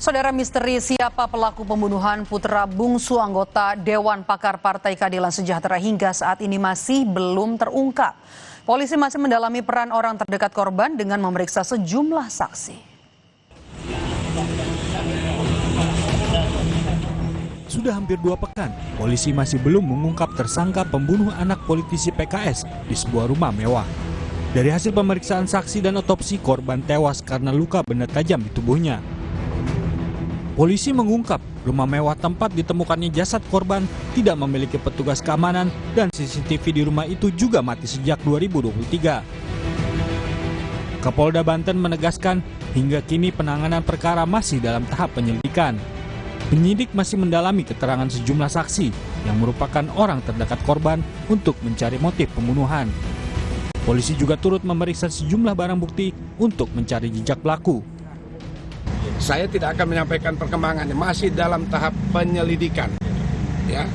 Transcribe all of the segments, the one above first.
Saudara, misteri siapa pelaku pembunuhan putra bungsu anggota Dewan Pakar Partai Keadilan Sejahtera hingga saat ini masih belum terungkap. Polisi masih mendalami peran orang terdekat korban dengan memeriksa sejumlah saksi. Sudah hampir 2 pekan, polisi masih belum mengungkap tersangka pembunuh anak politisi PKS di sebuah rumah mewah. Dari hasil pemeriksaan saksi dan otopsi, korban tewas karena luka benda tajam di tubuhnya. Polisi mengungkap rumah mewah tempat ditemukannya jasad korban tidak memiliki petugas keamanan dan CCTV di rumah itu juga mati sejak 2023. Kapolda Banten menegaskan hingga kini penanganan perkara masih dalam tahap penyelidikan. Penyidik masih mendalami keterangan sejumlah saksi yang merupakan orang terdekat korban untuk mencari motif pembunuhan. Polisi juga turut memeriksa sejumlah barang bukti untuk mencari jejak pelaku. Saya tidak akan menyampaikan perkembangannya, masih dalam tahap penyelidikan, ya,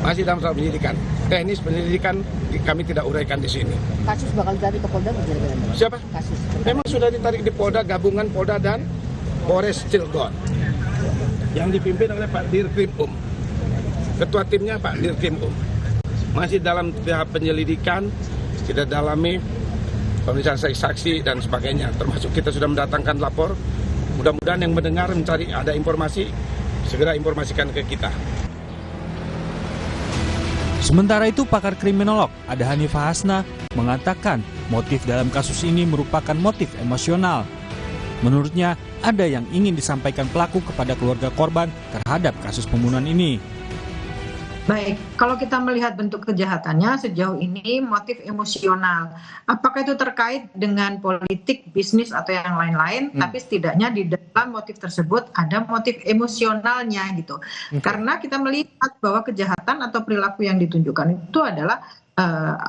masih dalam tahap penyelidikan. Teknis penyelidikan kami tidak uraikan di sini. Kasus bakal ditarik ke Polda bagaimana? Siapa? Kasus. Memang sudah ditarik di Polda, gabungan Polda dan Polres Cilegon, yang dipimpin oleh Pak Dirkrim. Ketua timnya Pak Dirkrim. Masih dalam tahap penyelidikan, kita dalami pemeriksaan saksi dan sebagainya. Termasuk kita sudah mendatangkan lapor. Mudah-mudahan yang mendengar mencari ada informasi, segera informasikan ke kita. Sementara itu, pakar kriminolog Ada Hanifah Hasna mengatakan motif dalam kasus ini merupakan motif emosional. Menurutnya, ada yang ingin disampaikan pelaku kepada keluarga korban terhadap kasus pembunuhan ini. Baik, kalau kita melihat bentuk kejahatannya sejauh ini motif emosional. Apakah itu terkait dengan politik, bisnis, atau yang lain-lain? Tapi setidaknya di dalam motif tersebut ada motif emosionalnya gitu. Karena kita melihat bahwa kejahatan atau perilaku yang ditunjukkan itu adalah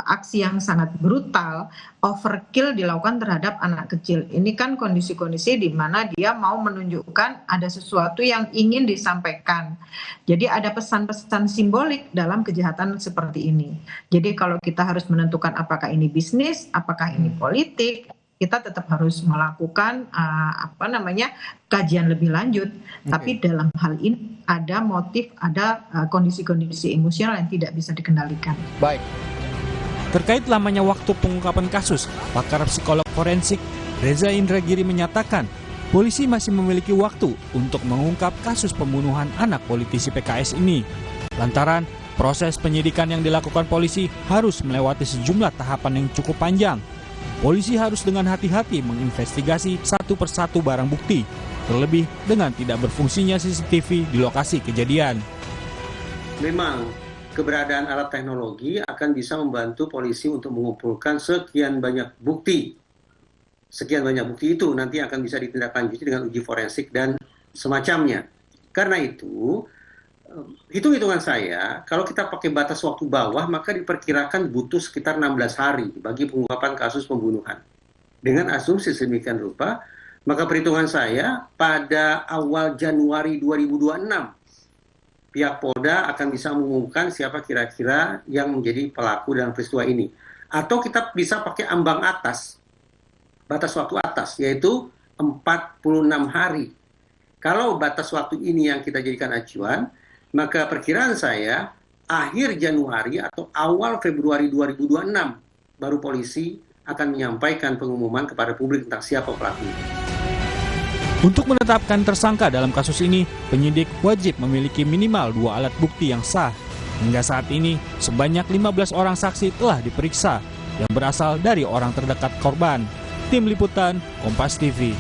aksi yang sangat brutal, overkill dilakukan terhadap anak kecil. Ini kan kondisi-kondisi di mana dia mau menunjukkan ada sesuatu yang ingin disampaikan. Jadi ada pesan-pesan simbolik dalam kejahatan seperti ini. Jadi kalau kita harus menentukan apakah ini bisnis, apakah ini politik, kita tetap harus melakukan kajian lebih lanjut. Tapi dalam hal ini ada motif, ada kondisi-kondisi emosional yang tidak bisa dikendalikan. Baik. Terkait lamanya waktu pengungkapan kasus, pakar psikolog forensik Reza Indragiri menyatakan polisi masih memiliki waktu untuk mengungkap kasus pembunuhan anak politisi PKS ini. Lantaran proses penyidikan yang dilakukan polisi harus melewati sejumlah tahapan yang cukup panjang. Polisi harus dengan hati-hati menginvestigasi satu persatu barang bukti, terlebih dengan tidak berfungsinya CCTV di lokasi kejadian. Memang keberadaan alat teknologi akan bisa membantu polisi untuk mengumpulkan sekian banyak bukti. Sekian banyak bukti itu nanti akan bisa ditindaklanjuti dengan uji forensik dan semacamnya. Karena itu, hitung-hitungan saya, kalau kita pakai batas waktu bawah, maka diperkirakan butuh sekitar 16 hari bagi pengungkapan kasus pembunuhan. Dengan asumsi sedemikian rupa, maka perhitungan saya pada awal Januari 2026, pihak Polda akan bisa mengumumkan siapa kira-kira yang menjadi pelaku dalam peristiwa ini. Atau kita bisa pakai ambang atas, batas waktu atas, yaitu 46 hari. Kalau batas waktu ini yang kita jadikan acuan, maka perkiraan saya akhir Januari atau awal Februari 2026 baru polisi akan menyampaikan pengumuman kepada publik tentang siapa pelakunya. Untuk menetapkan tersangka dalam kasus ini, penyidik wajib memiliki minimal 2 alat bukti yang sah. Hingga saat ini, sebanyak 15 orang saksi telah diperiksa yang berasal dari orang terdekat korban. Tim Liputan, Kompas TV.